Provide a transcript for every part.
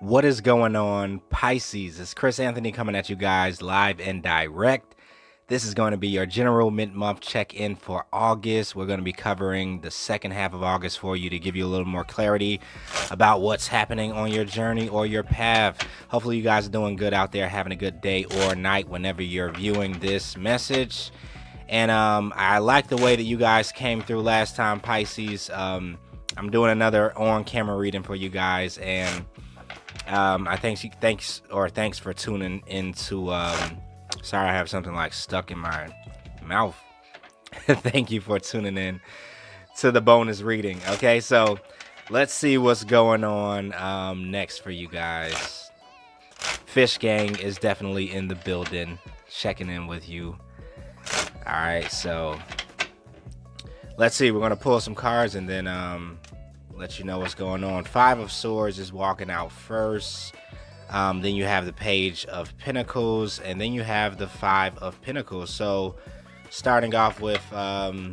What is going on, Pisces? It's Chris Anthony coming at you guys live and direct. This is going to be your general mid-month check-in for August. We're going to be covering the second half of August for you to give you a little more clarity about what's happening on your journey or your path. Hopefully you guys are doing good out there, having a good day or night whenever you're viewing this message. And I like the way that you guys came through last time, Pisces. I'm doing another on-camera reading for you guys, and thanks for tuning into. Sorry, I have something like stuck in my mouth. Thank you for tuning in to the bonus reading. Okay, so let's see what's going on next for you guys. Fish Gang is definitely in the building, checking in with you. All right, so let's see. We're gonna pull some cards and then let you know what's going on. Five of Swords is walking out first. Then you have the Page of Pentacles, and then you have the Five of Pentacles. So starting off with a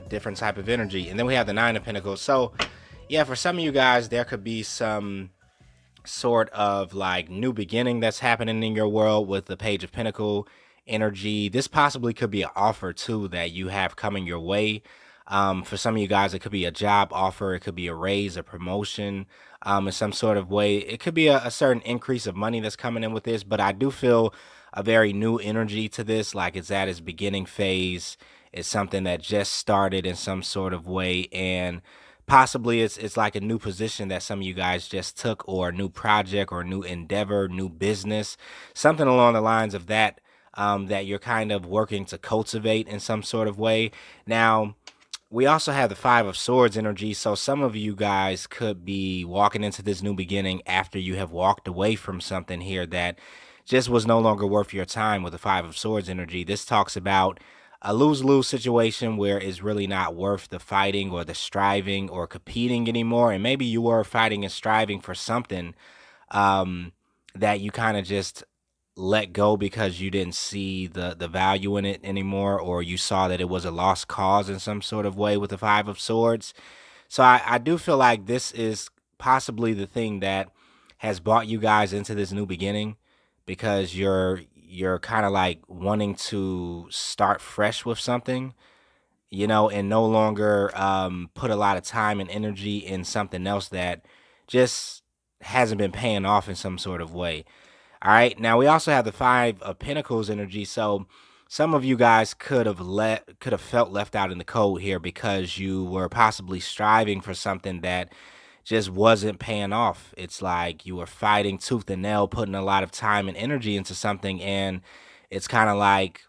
different type of energy. And then we have the Nine of Pentacles. So yeah, for some of you guys, there could be some sort of like new beginning that's happening in your world with the Page of Pentacle energy. This possibly could be an offer too that you have coming your way. For some of you guys, it could be a job offer. It could be a raise, a promotion, in some sort of way. It could be a certain increase of money that's coming in with this, but I do feel a very new energy to this. Like it's at its beginning phase. It's something that just started in some sort of way, and possibly it's like a new position that some of you guys just took, or a new project, or a new endeavor, new business, something along the lines of that, that you're kind of working to cultivate in some sort of way. Now, we also have the Five of Swords energy. So some of you guys could be walking into this new beginning after you have walked away from something here that just was no longer worth your time with the Five of Swords energy. This talks about a lose-lose situation where it's really not worth the fighting or the striving or competing anymore. And maybe you were fighting and striving for something that you kind of just let go because you didn't see the value in it anymore, or you saw that it was a lost cause in some sort of way with the Five of Swords. So I do feel like this is possibly the thing that has brought you guys into this new beginning, because you're kind of like wanting to start fresh with something, and no longer put a lot of time and energy in something else that just hasn't been paying off in some sort of way. All right. Now we also have the Five of Pentacles energy. So some of you guys could have felt left out in the cold here because you were possibly striving for something that just wasn't paying off. It's like you were fighting tooth and nail, putting a lot of time and energy into something, and it's kind of like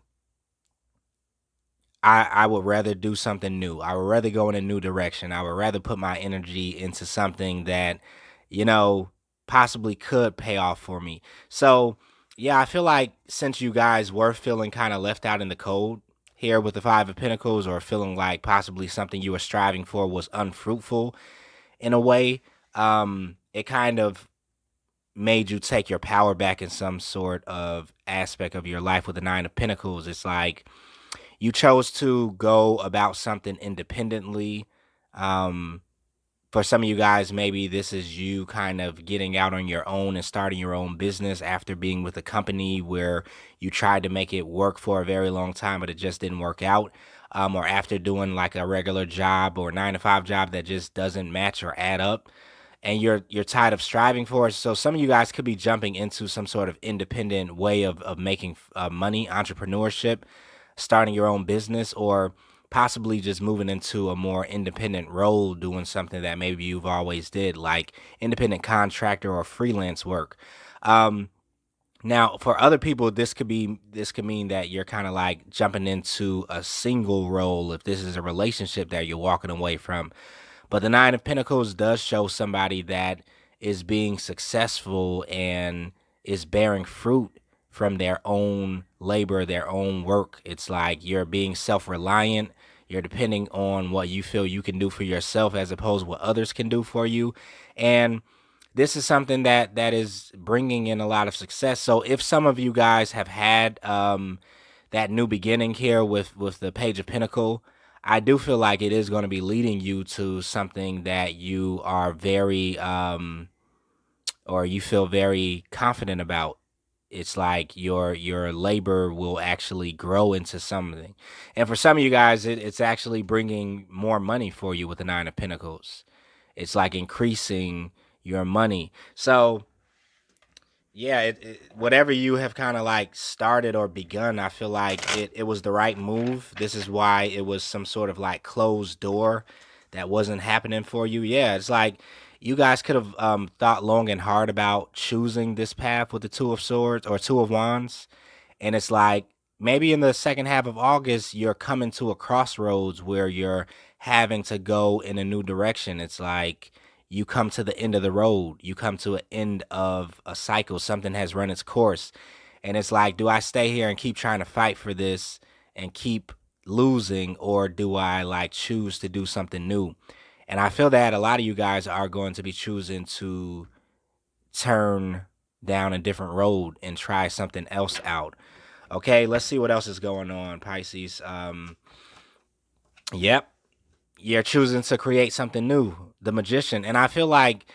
I would rather do something new. I would rather go in a new direction. I would rather put my energy into something that, you know, possibly could pay off for me. So, yeah, I feel like since you guys were feeling kind of left out in the cold here with the Five of Pentacles, or feeling like possibly something you were striving for was unfruitful in a way, it kind of made you take your power back in some sort of aspect of your life with the Nine of Pentacles. It's like you chose to go about something independently. Um, for some of you guys, maybe this is you kind of getting out on your own and starting your own business after being with a company where you tried to make it work for a very long time, but it just didn't work out. Or after doing like a regular job or 9 to 5 job that just doesn't match or add up, and you're tired of striving for it. So some of you guys could be jumping into some sort of independent way of making money, entrepreneurship, starting your own business, or possibly just moving into a more independent role, doing something that maybe you've always did, like independent contractor or freelance work. Um, Now, for other people, this could mean that you're kind of like jumping into a single role if this is a relationship that you're walking away from. But the Nine of Pentacles does show somebody that is being successful and is bearing fruit from their own labor, their own work. It's like you're being self-reliant. You're depending on what you feel you can do for yourself as opposed to what others can do for you. And this is something that is bringing in a lot of success. So if some of you guys have had that new beginning here with the Page of Pentacle, I do feel like it is going to be leading you to something that you are very or you feel very confident about. It's like your labor will actually grow into something. And for some of you guys, it's actually bringing more money for you with the Nine of Pentacles. It's like increasing your money. So yeah, whatever you have kind of like started or begun, I feel like it was the right move. This is why it was some sort of like closed door that wasn't happening for you. Yeah, it's like you guys could have thought long and hard about choosing this path with the Two of Swords or Two of Wands. And it's like maybe in the second half of August, you're coming to a crossroads where you're having to go in a new direction. It's like you come to the end of the road, you come to an end of a cycle, something has run its course. And it's like, do I stay here and keep trying to fight for this and keep losing, or do I like choose to do something new? And I feel that a lot of you guys are going to be choosing to turn down a different road and try something else out. Okay, let's see what else is going on, Pisces. Yep, you're choosing to create something new, the Magician. And I feel like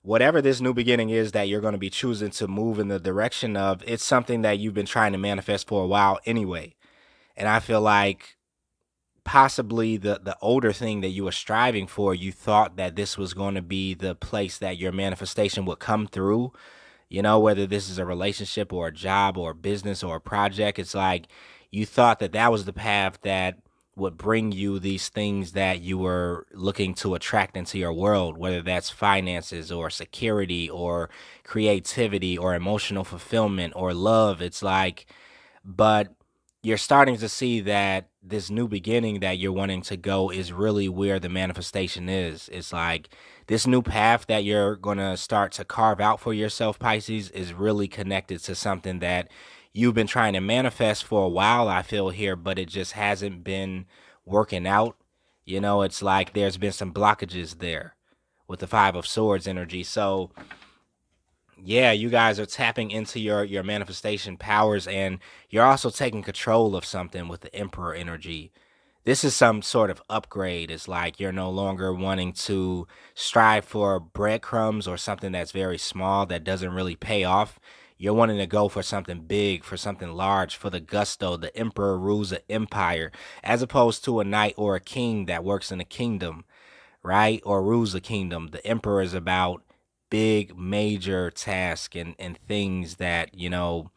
whatever this new beginning is that you're going to be choosing to move in the direction of, it's something that you've been trying to manifest for a while anyway. And I feel like possibly the older thing that you were striving for, you thought that this was going to be the place that your manifestation would come through. You know, whether this is a relationship or a job or a business or a project, it's like you thought that that was the path that would bring you these things that you were looking to attract into your world, whether that's finances or security or creativity or emotional fulfillment or love. It's like, but you're starting to see that this new beginning that you're wanting to go is really where the manifestation is. It's like this new path that you're going to start to carve out for yourself, Pisces, is really connected to something that you've been trying to manifest for a while, I feel here, but it just hasn't been working out. You know, it's like there's been some blockages there with the Five of Swords energy. So yeah, you guys are tapping into your manifestation powers, and you're also taking control of something with the Emperor energy. This is some sort of upgrade. It's like you're no longer wanting to strive for breadcrumbs or something that's very small that doesn't really pay off. You're wanting to go for something big, for something large, for the gusto. The Emperor rules an empire, as opposed to a knight or a king that works in a kingdom, right? Or rules a kingdom. The Emperor is about big major tasks and things that, you know,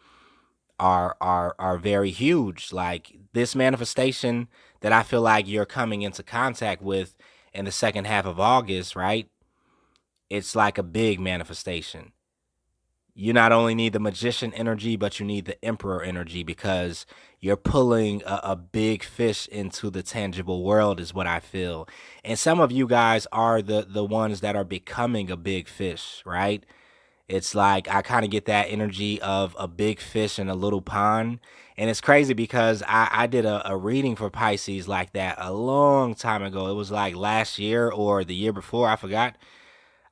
are very huge. Like this manifestation that I feel like you're coming into contact with in the second half of August, right? It's like a big manifestation. You not only need the Magician energy, but you need the Emperor energy, because you're pulling a big fish into the tangible world, is what I feel. And some of you guys are the ones that are becoming a big fish, right? It's like I kind of get that energy of a big fish in a little pond. And it's crazy because I did a reading for Pisces like that a long time ago. It was like last year or the year before, I forgot.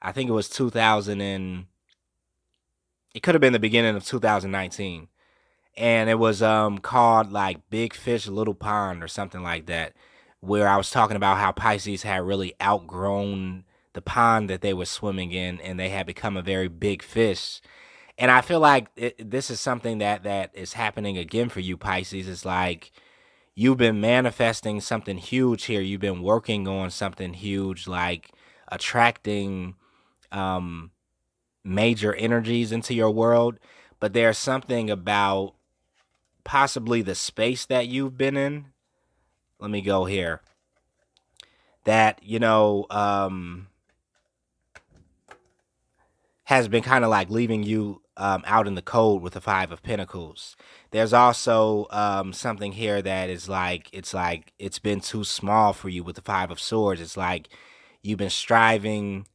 I think it was 2000 and it could have been the beginning of 2019. And it was called like Big Fish Little Pond or something like that, where I was talking about how Pisces had really outgrown the pond that they were swimming in, and they had become a very big fish. And I feel like this is something that is happening again for you, Pisces. It's like you've been manifesting something huge here. You've been working on something huge, like attracting um major energies into your world. But there's something about possibly the space that you've been in. Let me go here. That, you know, has been kind of like leaving you out in the cold with the Five of Pentacles. There's also something here that is like it's been too small for you with the Five of Swords. It's like you've been striving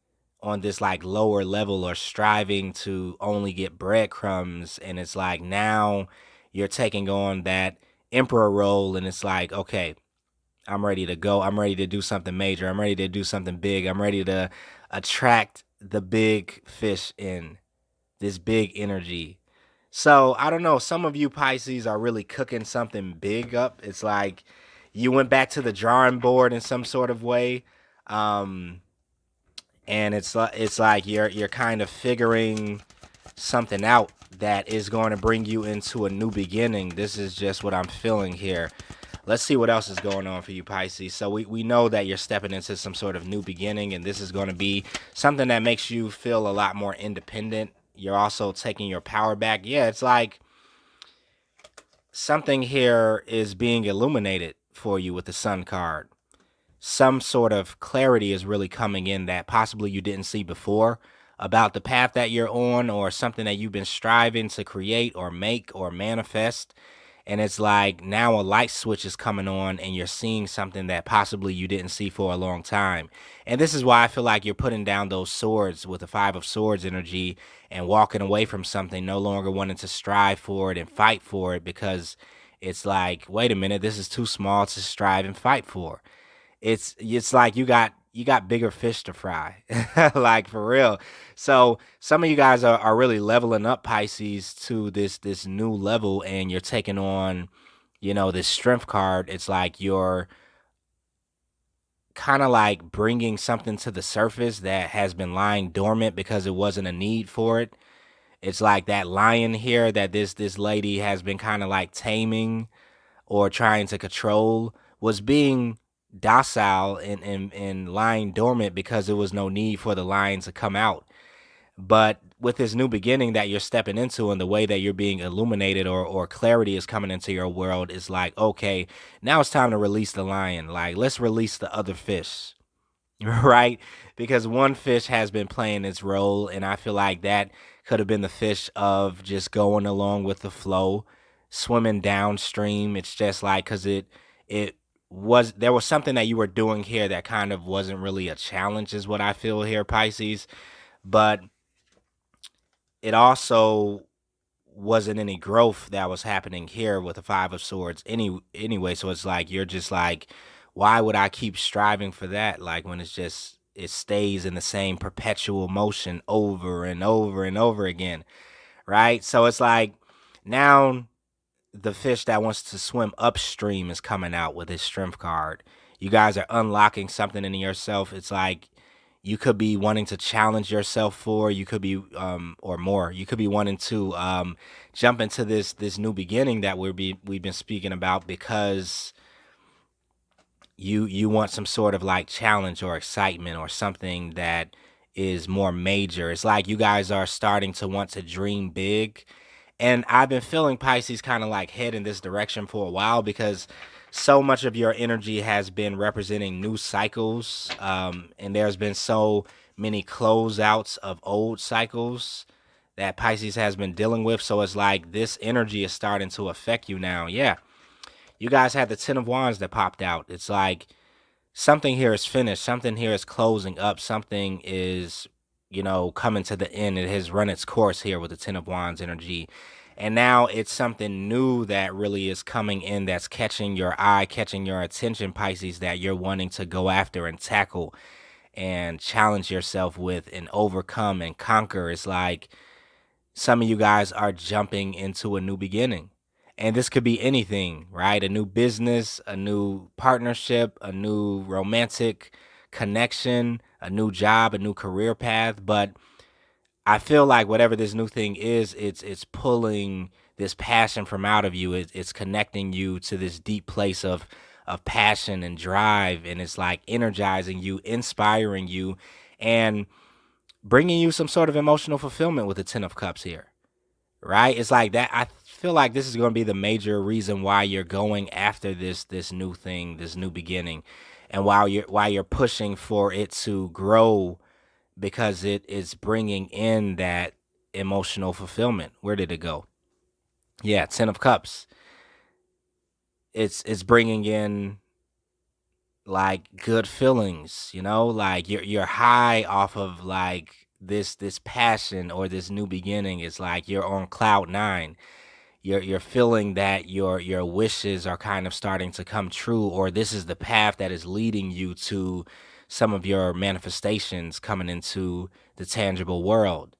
on this like lower level, or striving to only get breadcrumbs, and it's like now you're taking on that emperor role, and it's like, okay, I'm ready to go. I'm ready to do something major. I'm ready to do something big. I'm ready to attract the big fish in this big energy. So I don't know. Some of you Pisces are really cooking something big up. It's like you went back to the drawing board in some sort of way. Um, and it's like you're kind of figuring something out that is going to bring you into a new beginning. This is just what I'm feeling here. Let's see what else is going on for you, Pisces. So we know that you're stepping into some sort of new beginning, and this is going to be something that makes you feel a lot more independent. You're also taking your power back. Yeah, it's like something here is being illuminated for you with the Sun card. Some sort of clarity is really coming in that possibly you didn't see before about the path that you're on, or something that you've been striving to create or make or manifest. And it's like now a light switch is coming on and you're seeing something that possibly you didn't see for a long time. And this is why I feel like you're putting down those swords with the Five of Swords energy and walking away from something, no longer wanting to strive for it and fight for it, because it's like, wait a minute, this is too small to strive and fight for. It's like you got bigger fish to fry. Like, for real. So some of you guys are really leveling up, Pisces, to this new level, and you're taking on, this strength card. It's like you're kind of like bringing something to the surface that has been lying dormant because it wasn't a need for it. It's like that lion here that this lady has been kind of like taming or trying to control was being docile and lying dormant because there was no need for the lion to come out. But with this new beginning that you're stepping into and the way that you're being illuminated, or clarity is coming into your world, is like, okay, now it's time to release the lion. Like, let's release the other fish. Right? Because one fish has been playing its role, and I feel like that could have been the fish of just going along with the flow, swimming downstream. It's just like, because it was, there was something that you were doing here that kind of wasn't really a challenge, is what I feel here, Pisces. But it also wasn't any growth that was happening here with the Five of Swords anyway. So it's like you're just like, why would I keep striving for that, like, when it stays in the same perpetual motion over and over and over again, right? So it's like now the fish that wants to swim upstream is coming out with his strength card. You guys are unlocking something in yourself. It's like you could be wanting to challenge yourself for, you could be or more, you could be wanting to jump into this new beginning that we've been speaking about, because you want some sort of like challenge or excitement or something that is more major. It's like you guys are starting to want to dream big. And I've been feeling, Pisces, kind of like head in this direction for a while, because so much of your energy has been representing new cycles. And there's been so many closeouts of old cycles that Pisces has been dealing with. So it's like this energy is starting to affect you now. Yeah. You guys had the Ten of Wands that popped out. It's like something here is finished. Something here is closing up. Something is, coming to the end. It has run its course here with the Ten of Wands energy. And now it's something new that really is coming in, that's catching your eye, catching your attention, Pisces, that you're wanting to go after and tackle and challenge yourself with and overcome and conquer. It's like some of you guys are jumping into a new beginning. And this could be anything, right? A new business, a new partnership, a new romantic connection, a new job, a new career path. But I feel like whatever this new thing is, it's pulling this passion from out of you. It's connecting you to this deep place of passion and drive, and it's like energizing you, inspiring you, and bringing you some sort of emotional fulfillment with the Ten of Cups here, right? It's like that. I feel like this is going to be the major reason why you're going after this new thing, this new beginning, and why you're pushing for it to grow, because it is bringing in that emotional fulfillment. Where did it go? Yeah, Ten of Cups. It's bringing in like good feelings, like you're high off of like this passion or this new beginning. It's like you're on cloud nine. You're feeling that your wishes are kind of starting to come true, or this is the path that is leading you to some of your manifestations coming into the tangible world.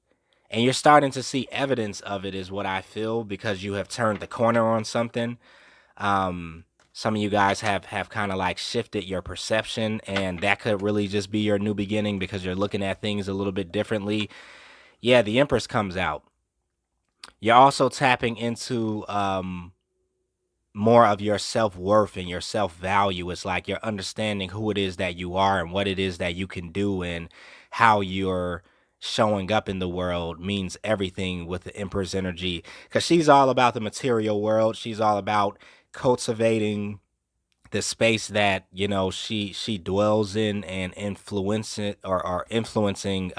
And you're starting to see evidence of it, is what I feel, because you have turned the corner on something. Some of you guys have kind of like shifted your perception, and that could really just be your new beginning because you're looking at things a little bit differently. Yeah, the Empress comes out. You're also tapping into more of your self-worth and your self-value. It's like you're understanding who it is that you are and what it is that you can do, and how you're showing up in the world means everything with the Empress energy, because she's all about the material world. She's all about cultivating the space that, you know, she dwells in, and influencing or influencing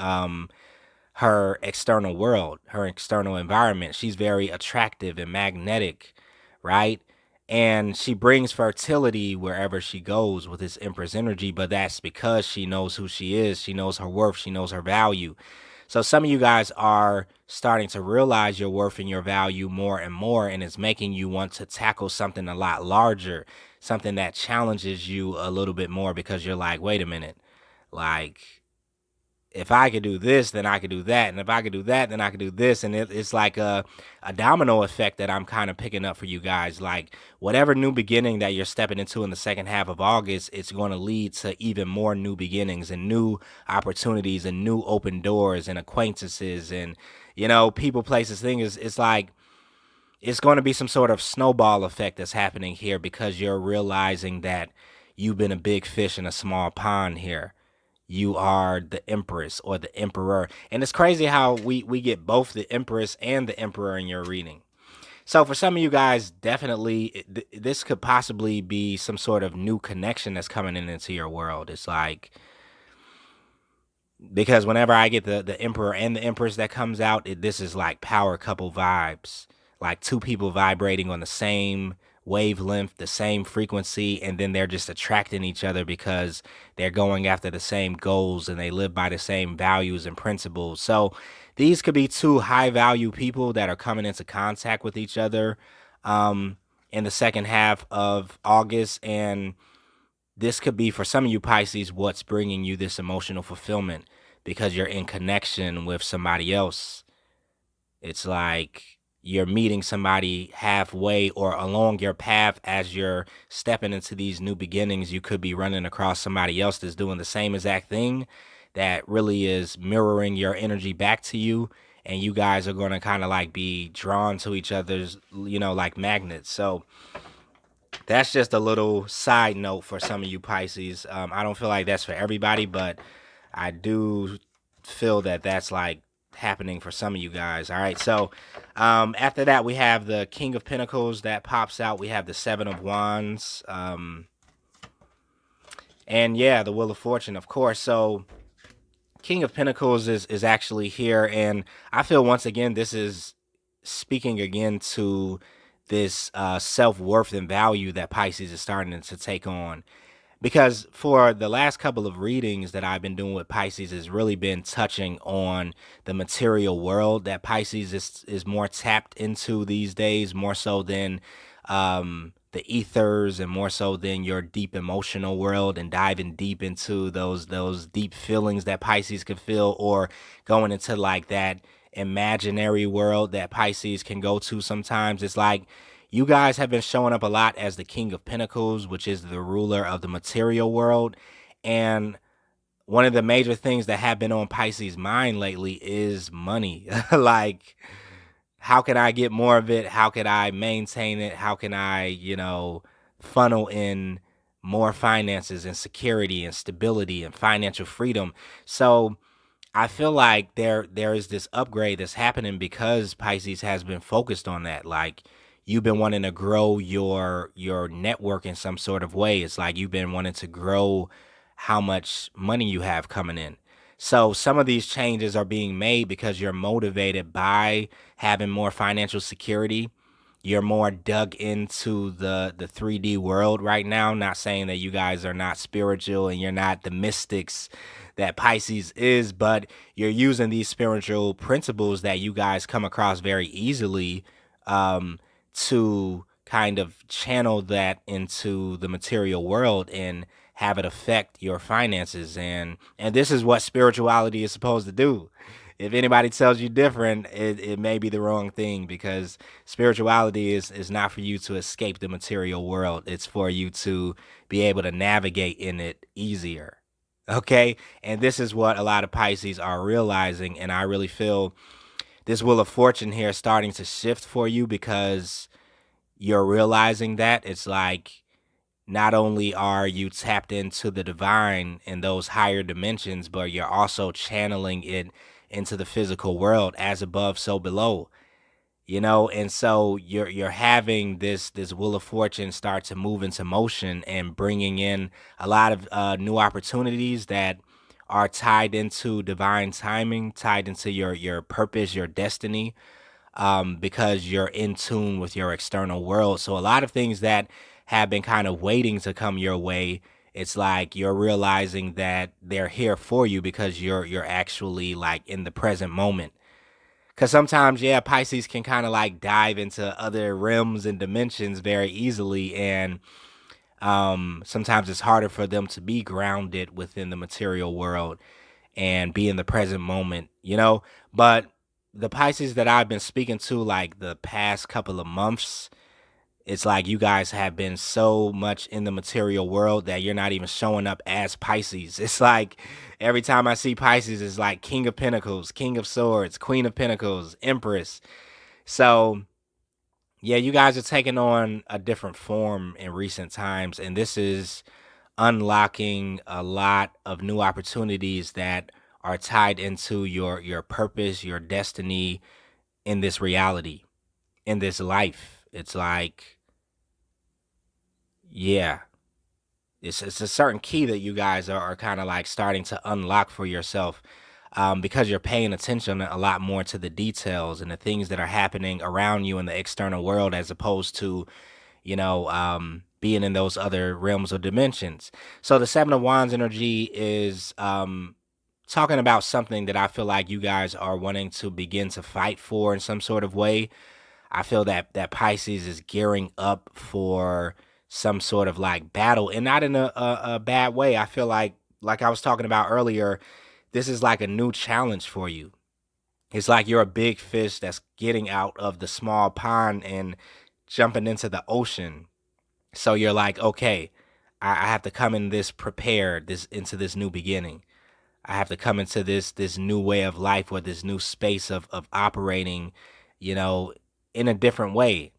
her external world, her external environment. She's very attractive and magnetic, right? And she brings fertility wherever she goes with this Empress energy, but that's because she knows who she is. She knows her worth. She knows her value. So some of you guys are starting to realize your worth and your value more and more, and it's making you want to tackle something a lot larger, something that challenges you a little bit more, because you're like, wait a minute, like, if I could do this, then I could do that. And if I could do that, then I could do this. And it's like a domino effect that I'm kind of picking up for you guys. Like, whatever new beginning that you're stepping into in the second half of August, it's going to lead to even more new beginnings and new opportunities and new open doors and acquaintances and, you know, people, places, things. It's like, it's going to be some sort of snowball effect that's happening here, because you're realizing that you've been a big fish in a small pond here. You are the Empress or the Emperor. And it's crazy how we get both the Empress and the Emperor in your reading. So for some of you guys, definitely, this could possibly be some sort of new connection that's coming into your world. It's like, because whenever I get the Emperor and the Empress that comes out, this is like power couple vibes, like two people vibrating on the same wavelength, the same frequency, and then they're just attracting each other because they're going after the same goals and they live by the same values and principles. So these could be two high value people that are coming into contact with each other in the second half of August. And this could be, for some of you Pisces, what's bringing you this emotional fulfillment, because you're in connection with somebody else. It's like you're meeting somebody halfway or along your path as you're stepping into these new beginnings. You could be running across somebody else that's doing the same exact thing, that really is mirroring your energy back to you. And you guys are going to kind of like be drawn to each other's, you know, like magnets. So that's just a little side note for some of you Pisces. I don't feel like that's for everybody, but I do feel that that's like happening for some of you guys. All right. So after that, we have the King of Pentacles that pops out. We have the Seven of Wands. And yeah, the Wheel of Fortune, of course. So King of Pentacles is actually here. And I feel, once again, this is speaking again to this self-worth and value that Pisces is starting to take on. Because for the last couple of readings that I've been doing with Pisces has really been touching on the material world that Pisces is more tapped into these days, more so than the ethers, and more so than your deep emotional world, and diving deep into those deep feelings that Pisces can feel, or going into like that imaginary world that Pisces can go to sometimes. It's like, you guys have been showing up a lot as the King of Pentacles, which is the ruler of the material world. And one of the major things that have been on Pisces' mind lately is money. Like, how can I get more of it? How can I maintain it? How can I, you know, funnel in more finances and security and stability and financial freedom? So I feel like there is this upgrade that's happening because Pisces has been focused on that. Like, you've been wanting to grow your network in some sort of way. It's like you've been wanting to grow how much money you have coming in. So some of these changes are being made because you're motivated by having more financial security. You're more dug into the 3D world right now. Not saying that you guys are not spiritual and you're not the mystics that Pisces is, but you're using these spiritual principles that you guys come across very easily to kind of channel that into the material world and have it affect your finances. And this is what spirituality is supposed to do. if anybody tells you different, it may be the wrong thing, because spirituality is not for you to escape the material world. It's for you to be able to navigate in it easier. Okay? And this is what a lot of Pisces are realizing. And I really feel this Wheel of Fortune here is starting to shift for you, because you're realizing that it's like, not only are you tapped into the divine in those higher dimensions, but you're also channeling it into the physical world, as above, so below. And so you're having this Wheel of Fortune start to move into motion, and bringing in a lot of new opportunities that are tied into divine timing, tied into your purpose, your destiny, because you're in tune with your external world. So a lot of things that have been kind of waiting to come your way, it's like you're realizing that they're here for you, because you're actually like in the present moment. Because sometimes, yeah, Pisces can kind of like dive into other realms and dimensions very easily, and sometimes it's harder for them to be grounded within the material world and be in the present moment. But the Pisces that I've been speaking to, like the past couple of months, it's like you guys have been so much in the material world that you're not even showing up as Pisces. It's like every time I see Pisces, it's like King of Pentacles, King of Swords, Queen of Pentacles, Empress. So yeah, you guys are taking on a different form in recent times, and this is unlocking a lot of new opportunities that are tied into your purpose, your destiny in this reality, in this life. It's like, yeah, it's a certain key that you guys are kind of like starting to unlock for yourself, because you're paying attention a lot more to the details and the things that are happening around you in the external world, as opposed to being in those other realms or dimensions. So the Seven of Wands energy is talking about something that I feel like you guys are wanting to begin to fight for in some sort of way. I feel that Pisces is gearing up for some sort of like battle, and not in a bad way. I feel like I was talking about earlier, this is like a new challenge for you. It's like you're a big fish that's getting out of the small pond and jumping into the ocean. So you're like, okay, I have to come in this prepared, this into this new beginning. I have to come into this new way of life, or this new space of operating, you know, in a different way.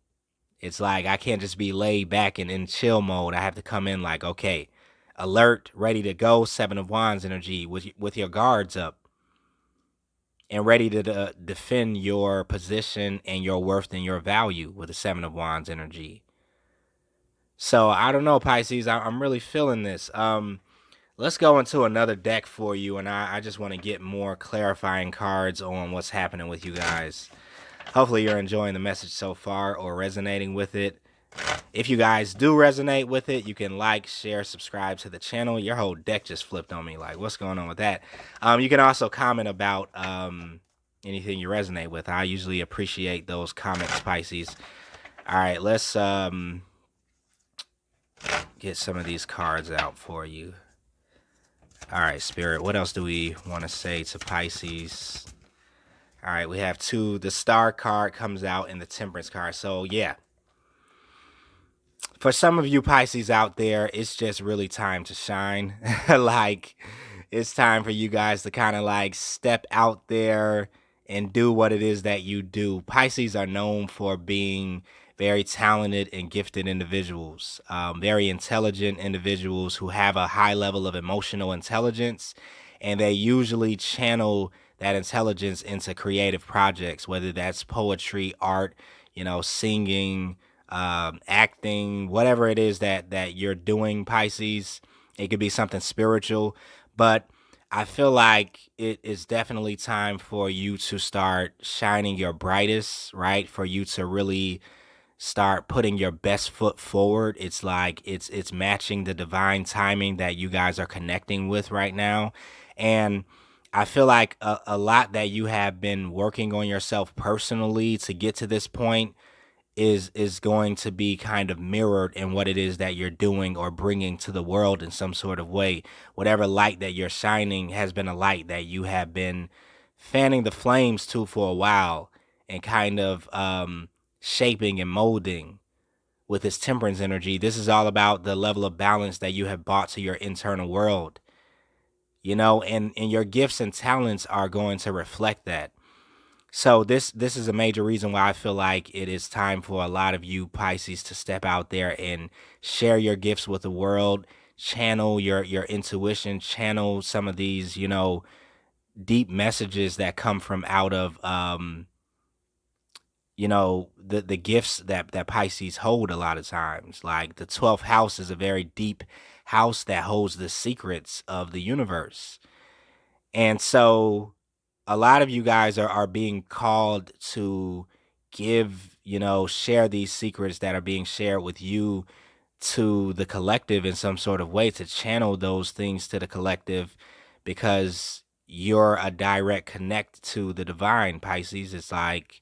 It's like I can't just be laid back and in chill mode. I have to come in like, okay, alert, ready to go, Seven of Wands energy, with your guards up, and ready to defend your position and your worth and your value with the Seven of Wands energy. So I don't know, Pisces. I'm really feeling this. Let's go into another deck for you, and I just want to get more clarifying cards on what's happening with you guys. Hopefully you're enjoying the message so far, or resonating with it. If you guys do resonate with it, you can like, share, subscribe to the channel. Your whole deck just flipped on me. Like, what's going on with that? You can also comment about anything you resonate with. I usually appreciate those comments, Pisces. All right, let's get some of these cards out for you. All right, Spirit, what else do we want to say to Pisces? All right, we have two. The Star card comes out and the Temperance card. So, yeah. For some of you Pisces out there, it's just really time to shine. Like, it's time for you guys to kind of like step out there and do what it is that you do. Pisces are known for being very talented and gifted individuals, very intelligent individuals who have a high level of emotional intelligence, and they usually channel that intelligence into creative projects, whether that's poetry, art, singing, acting, whatever it is that you're doing, Pisces. It could be something spiritual, but I feel like it is definitely time for you to start shining your brightest, right? For you to really start putting your best foot forward. It's like it's matching the divine timing that you guys are connecting with right now. And I feel like a lot that you have been working on yourself personally to get to this point is going to be kind of mirrored in what it is that you're doing or bringing to the world in some sort of way. Whatever light that you're shining has been a light that you have been fanning the flames to for a while and kind of shaping and molding with this temperance energy. This is all about the level of balance that you have brought to your internal world, you know, and your gifts and talents are going to reflect that. So this is a major reason why I feel like it is time for a lot of you Pisces to step out there and share your gifts with the world, channel your intuition, channel some of these, you know, deep messages that come from out of you know, the gifts that Pisces hold a lot of times. Like the 12th house is a very deep house that holds the secrets of the universe. And so a lot of you guys are being called to give, you know, share these secrets that are being shared with you to the collective in some sort of way, to channel those things to the collective, because you're a direct connect to the divine, Pisces. It's like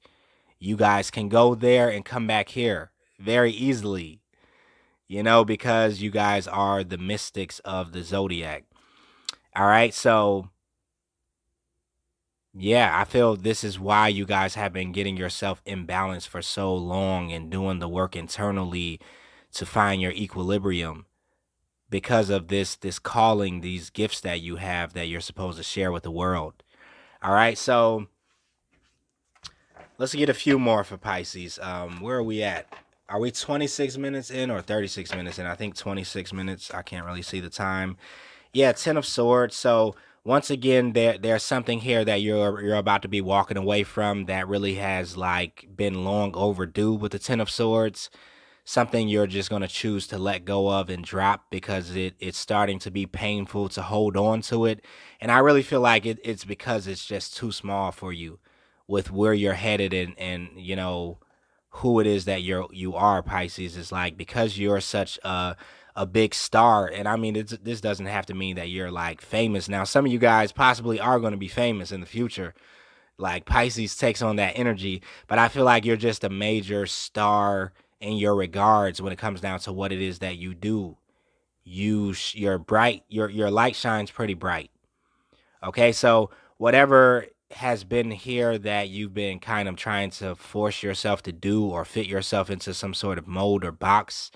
you guys can go there and come back here very easily, you know, because you guys are the mystics of the zodiac. All right, so yeah, I feel this is why you guys have been getting yourself in balance for so long and doing the work internally to find your equilibrium, because of this calling, these gifts that you have that you're supposed to share with the world. All right, so let's get a few more for Pisces. Where are we at? Are we 26 minutes in or 36 minutes in? I think 26 minutes. I can't really see the time. Yeah, 10 of Swords. So once again, there's something here that you're about to be walking away from that really has like been long overdue with the 10 of Swords. Something you're just going to choose to let go of and drop because it's starting to be painful to hold on to it. And I really feel like it's because it's just too small for you with where you're headed, and you know who it is that you are, Pisces. Is like, because you're such a big star. And I mean, this doesn't have to mean that you're like famous. Now, some of you guys possibly are going to be famous in the future. Like Pisces takes on that energy, but I feel like you're just a major star in your regards when it comes down to what it is that you do. You're bright. Your light shines pretty bright. Okay, so whatever has been here that you've been kind of trying to force yourself to do or fit yourself into some sort of mold or box,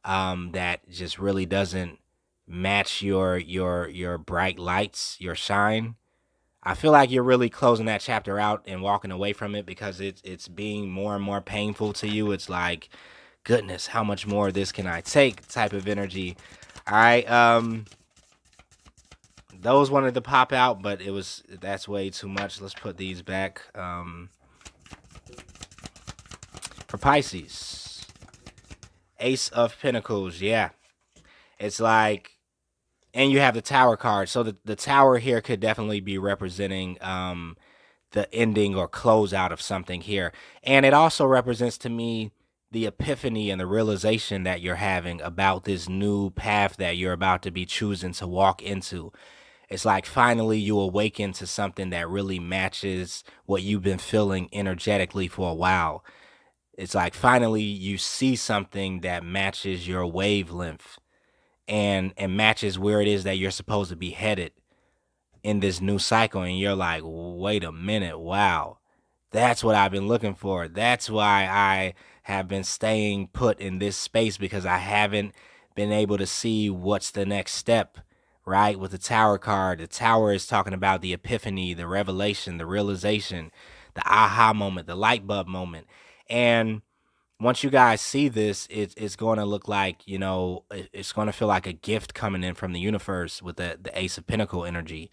that just really doesn't match your bright lights, your shine. I feel like you're really closing that chapter out and walking away from it because it's being more and more painful to you. It's like, goodness, how much more of this can I take type of energy. All right, those wanted to pop out, but that's way too much. Let's put these back. For Pisces, Ace of Pentacles, yeah. It's like, and you have the Tower card. So the Tower here could definitely be representing the ending or closeout of something here. And it also represents to me the epiphany and the realization that you're having about this new path that you're about to be choosing to walk into. It's like finally you awaken to something that really matches what you've been feeling energetically for a while. It's like finally you see something that matches your wavelength and matches where it is that you're supposed to be headed in this new cycle. And you're like, wait a minute, wow, that's what I've been looking for. That's why I have been staying put in this space, because I haven't been able to see what's the next step. Right? With the Tower card, the Tower is talking about the epiphany, the revelation, the realization, the aha moment, the light bulb moment. And once you guys see this, it's going to look like, you know, it's going to feel like a gift coming in from the universe with the Ace of Pentacle energy.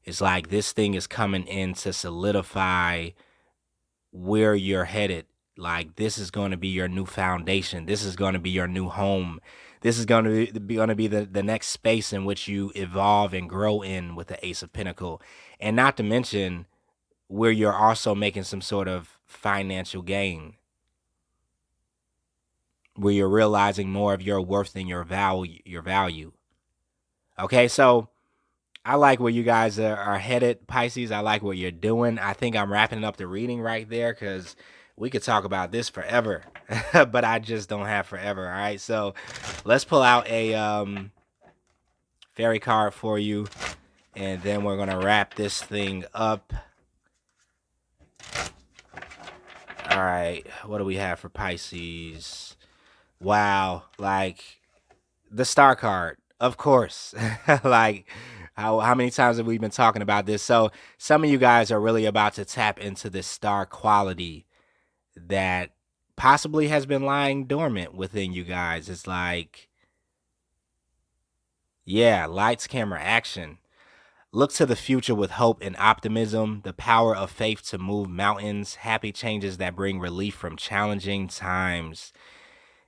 It's like this thing is coming in to solidify where you're headed. Like, this is going to be your new foundation. This is going to be your new home. This is going to be the next space in which you evolve and grow in with the Ace of Pentacle. And not to mention where you're also making some sort of financial gain, where you're realizing more of your worth and your value. Okay, so I like where you guys are headed, Pisces. I like what you're doing. I think I'm wrapping up the reading right there, because we could talk about this forever, but I just don't have forever. All right, so let's pull out a fairy card for you, and then we're gonna wrap this thing up. All right, what do we have for Pisces? Wow, like the star card, of course. Like how many times have we been talking about this? So some of you guys are really about to tap into this star quality that possibly has been lying dormant within you guys. It's like, yeah, lights, camera, action. Look to the future with hope and optimism, the power of faith to move mountains, happy changes that bring relief from challenging times.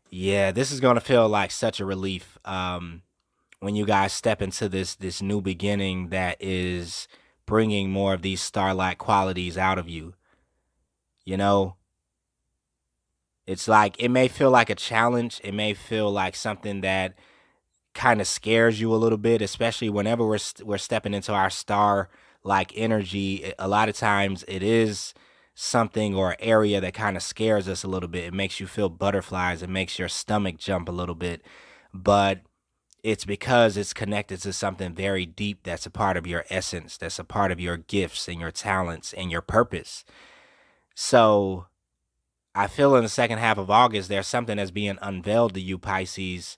Yeah, this is going to feel like such a relief when you guys step into this new beginning that is bringing more of these starlight qualities out of you. You know, it's like it may feel like a challenge. It may feel like something that kind of scares you a little bit, especially whenever we're stepping into our star like energy. A lot of times it is something or area that kind of scares us a little bit. It makes you feel butterflies. It makes your stomach jump a little bit, but it's because it's connected to something very deep that's a part of your essence, that's a part of your gifts and your talents and your purpose. So I feel in the second half of August, there's something that's being unveiled to you, Pisces,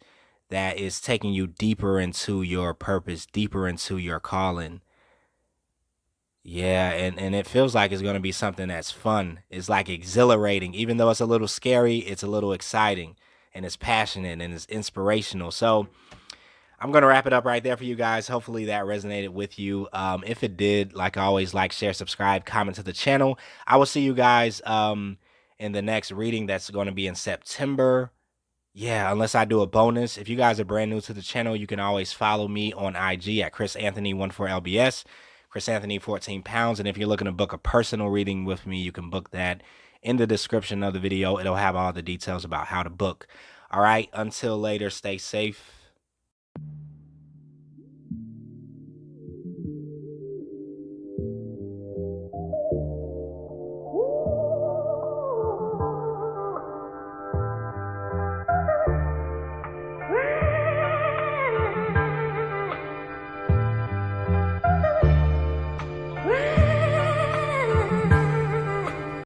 that is taking you deeper into your purpose, deeper into your calling. Yeah, and it feels like it's going to be something that's fun. It's like exhilarating. Even though it's a little scary, it's a little exciting and it's passionate and it's inspirational. So I'm going to wrap it up right there for you guys. Hopefully that resonated with you. If it did, like always, like, share, subscribe, comment to the channel. I will see you guys in the next reading that's going to be in September. Yeah, unless I do a bonus. If you guys are brand new to the channel, you can always follow me on IG at chrisanthony14lbs, Chris Anthony 14 pounds. And if you're looking to book a personal reading with me, you can book that in the description of the video. It'll have all the details about how to book. All right, until later, stay safe